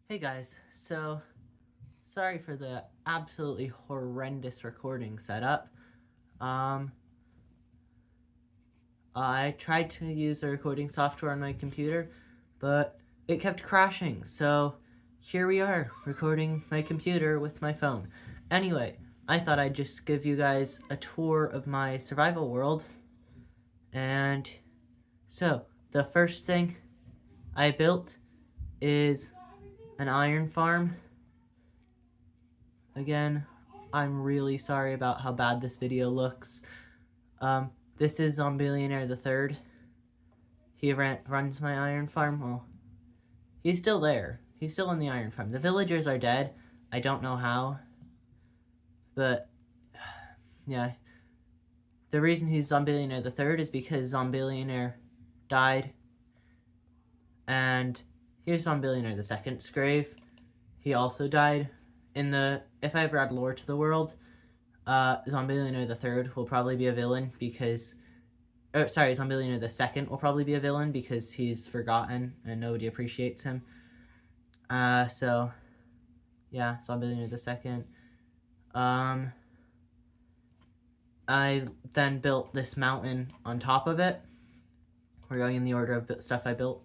Hey guys, so sorry for the absolutely horrendous recording setup. Um, I tried to use a recording software on my computer, but it kept crashing, so here we are, recording my computer with my phone. Anyway, I thought I'd just give you guys a tour of my survival world, and so the first thing I built is an iron farm. Again, I'm really sorry about how bad this video looks. This is Zombilionaire the Third. He runs my iron farm. Well, he's still there. He's still in the iron farm. The villagers are dead. I don't know how. But, yeah. The reason he's Zombilionaire the Third is because Zombilionaire died. And here's Zombilionaire the Second's grave. He also died. If I ever add lore to the world, Zombilionaire the Third will probably be a villain because... Zombilionaire the Second will probably be a villain because he's forgotten and nobody appreciates him. So, yeah, Zombilionaire the Second. I then built this mountain on top of it. We're going in the order of stuff I built,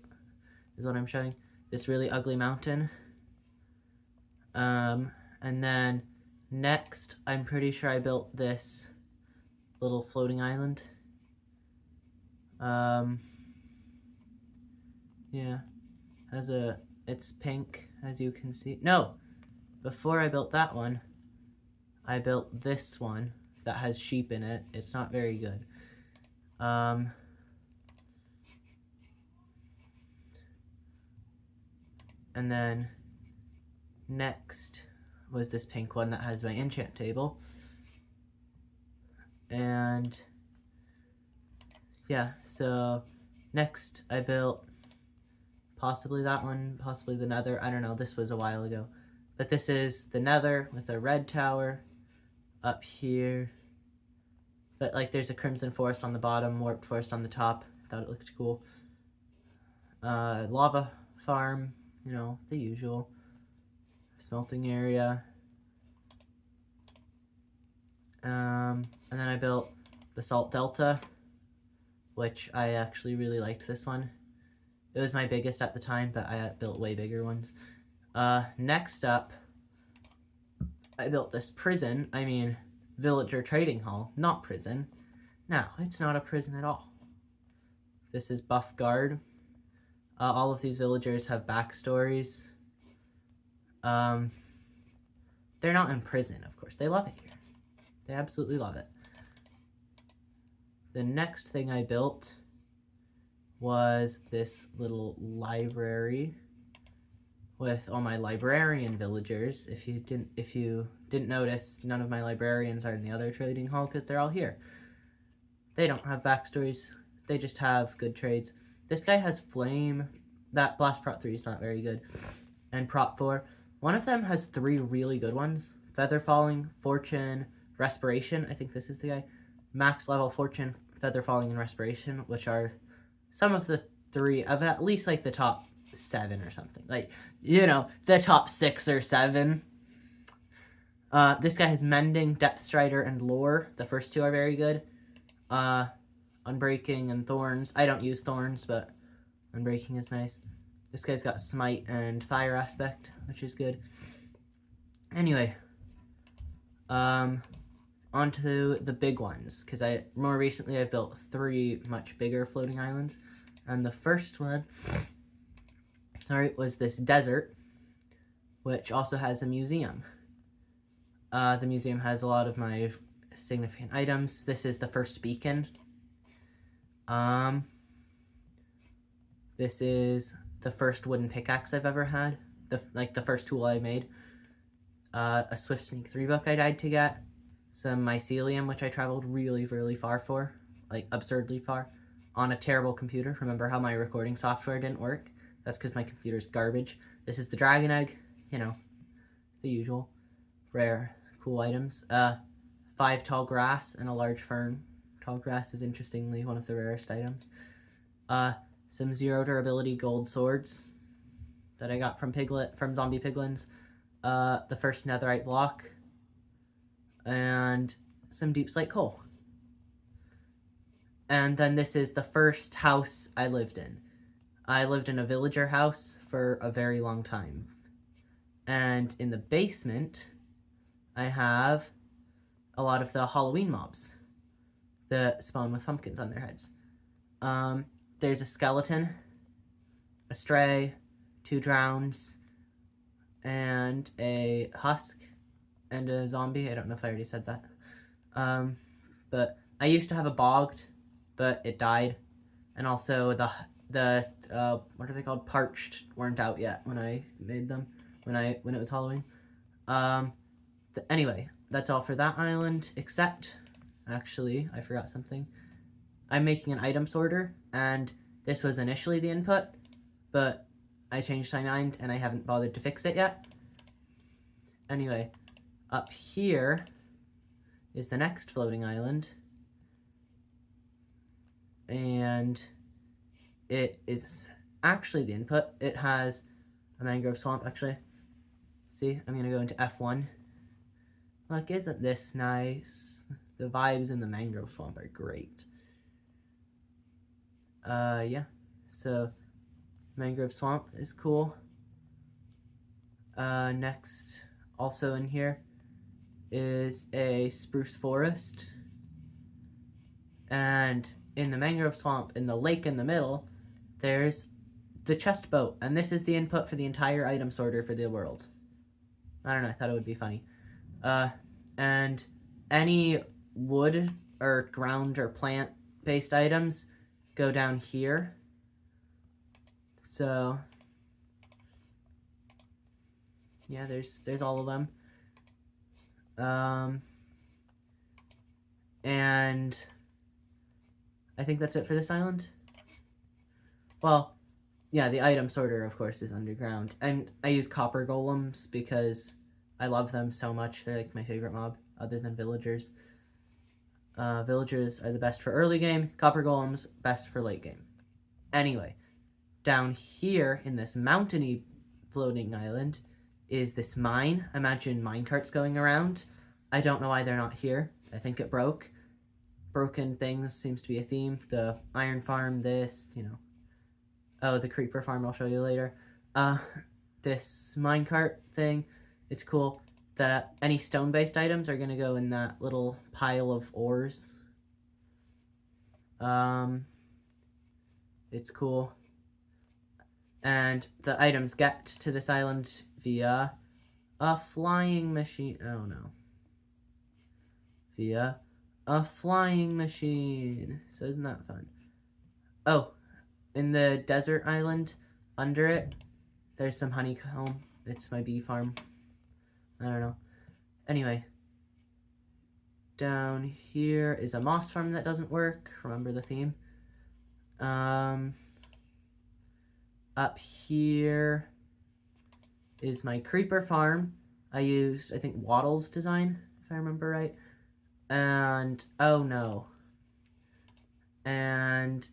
is what I'm showing. This really ugly mountain. And then next, I'm pretty sure I built this little floating island. Yeah, it's pink, as you can see. No, before I built that one, I built this one that has sheep in it. It's not very good. And then next was this pink one that has my enchant table. And yeah, so next I built possibly that one, possibly the nether. I don't know, this was a while ago. But this is the nether with a red tower up here. But like there's a crimson forest on the bottom, warped forest on the top. Thought it looked cool. Lava farm, you know, the usual. Smelting area. And then I built the Salt Delta, which I actually really liked this one. It was my biggest at the time, but I built way bigger ones. Next up, I built this villager trading hall, not prison. No, it's not a prison at all. This is Buff Guard. All of these villagers have backstories. They're not in prison, of course. They love it here. They absolutely love it. The next thing I built was this little library with all my librarian villagers. If you didn't notice, none of my librarians are in the other trading hall because they're all here. They don't have backstories. They just have good trades. This guy has flame. That blast prot 3 is not very good. And prot 4. One of them has 3 really good ones. Feather falling, fortune, respiration. I think this is the guy. Max level fortune, feather falling, and respiration, which are some of the 3 of at least like the top 7 or something. Like, you know, the top 6 or 7. This guy has mending, depth strider, and lore. The first 2 are very good. Unbreaking and thorns. I don't use thorns, but unbreaking is nice. This guy's got smite and fire aspect, which is good. Anyway, onto the big ones, because more recently I've built 3 much bigger floating islands, and the first one, was this desert, which also has a museum. The museum has a lot of my significant items. This is the first beacon. This is the first wooden pickaxe I've ever had. The first tool I made. A Swift Sneak 3 book I died to get. Some mycelium, which I traveled really, really far for. Like, absurdly far. On a terrible computer. Remember how my recording software didn't work? That's because my computer's garbage. This is the dragon egg. You know, the usual. Rare, cool items. 5 tall grass and a large fern. Tall grass is interestingly one of the rarest items. Some 0 durability gold swords that I got from Zombie Piglins, the first netherite block, and some deep slate coal. And then this is the first house I lived in. I lived in a villager house for a very long time. And in the basement, I have a lot of the Halloween mobs that spawn with pumpkins on their heads. There's a skeleton, a stray, 2 drowns, and a husk, and a zombie. I don't know if I already said that. But I used to have a bogged, but it died. And also the what are they called? Parched weren't out yet when I made them, when it was Halloween. Anyway, that's all for that island, except, actually, I forgot something. I'm making an item sorter, and this was initially the input, but I changed my mind, and I haven't bothered to fix it yet. Anyway, up here is the next floating island, and it is actually the input. It has a mangrove swamp, actually. See, I'm going to go into F1. Like, isn't this nice? The vibes in the mangrove swamp are great. Yeah. So, mangrove swamp is cool. Next, also in here, is a spruce forest. And in the mangrove swamp, in the lake in the middle, there's the chest boat. And this is the input for the entire item sorter for the world. I don't know, I thought it would be funny. And any wood or ground or plant-based items go down here. So, yeah, there's all of them. And I think that's it for this island. Well, yeah, the item sorter, of course, is underground. And I use copper golems because I love them so much. They're like my favorite mob, other than villagers. Villagers are the best for early game. Copper golems, best for late game. Anyway, down here in this mountainy floating island is this mine. Imagine minecarts going around. I don't know why they're not here. I think it broke. Broken things seems to be a theme. The iron farm, this, Oh, the creeper farm I'll show you later. This minecart thing, it's cool that any stone-based items are going to go in that little pile of ores. It's cool. And the items get to this island via a flying machine. Oh, no. Via a flying machine. So isn't that fun? Oh, in the desert island, under it, there's some honeycomb. It's my bee farm. I don't know. Anyway, down here is a moss farm that doesn't work. Remember the theme. Up here is my creeper farm. I used, I think, Waddle's design, if I remember right. And, oh no. And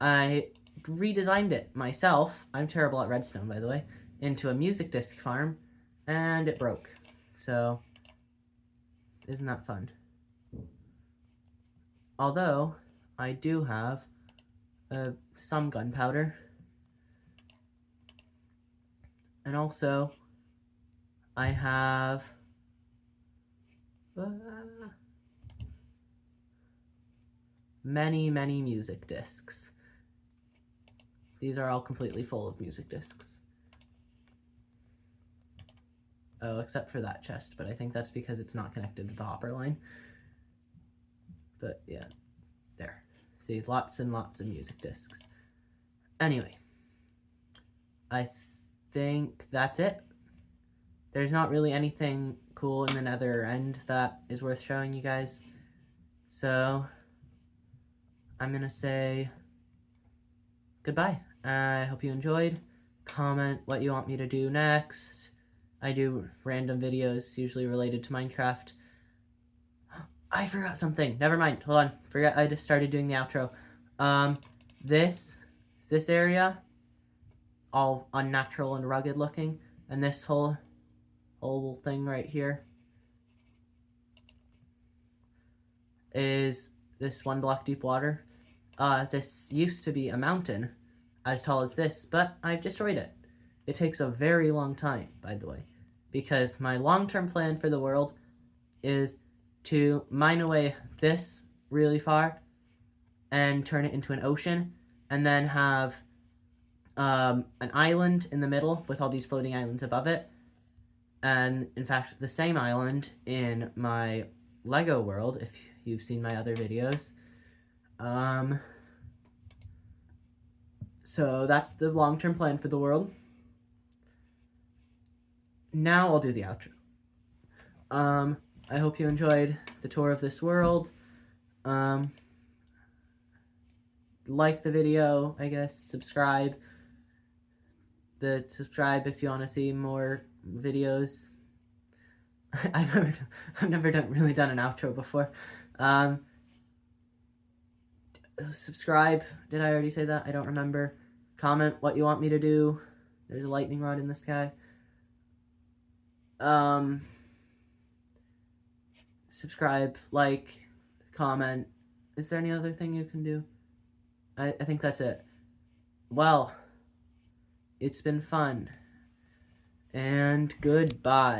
I redesigned it myself. I'm terrible at redstone, by the way. Into a music disc farm. And it broke. So, isn't that fun? Although, I do have some gunpowder. And also, I have many, many music discs. These are all completely full of music discs. Oh, except for that chest, but I think that's because it's not connected to the hopper line. But yeah, there. See, lots and lots of music discs. Anyway, I think that's it. There's not really anything cool in the nether end that is worth showing you guys. So, I'm gonna say goodbye. I hope you enjoyed. Comment what you want me to do next. I do random videos, usually related to Minecraft. I forgot something. Never mind. Hold on. I just started doing the outro. This area, all unnatural and rugged looking. And this whole thing right here is this 1 block deep water. This used to be a mountain as tall as this, but I've destroyed it. It takes a very long time, by the way, because my long-term plan for the world is to mine away this really far and turn it into an ocean, and then have an island in the middle with all these floating islands above it. And in fact, the same island in my Lego world, if you've seen my other videos. So that's the long-term plan for the world. Now I'll do the outro. I hope you enjoyed the tour of this world. Like the video, I guess. Subscribe. Subscribe if you want to see more videos. I've never really done an outro before. Subscribe. Did I already say that? I don't remember. Comment what you want me to do. There's a lightning rod in the sky. Subscribe, like, comment. Is there any other thing you can do? I think that's it. Well, it's been fun. And goodbye.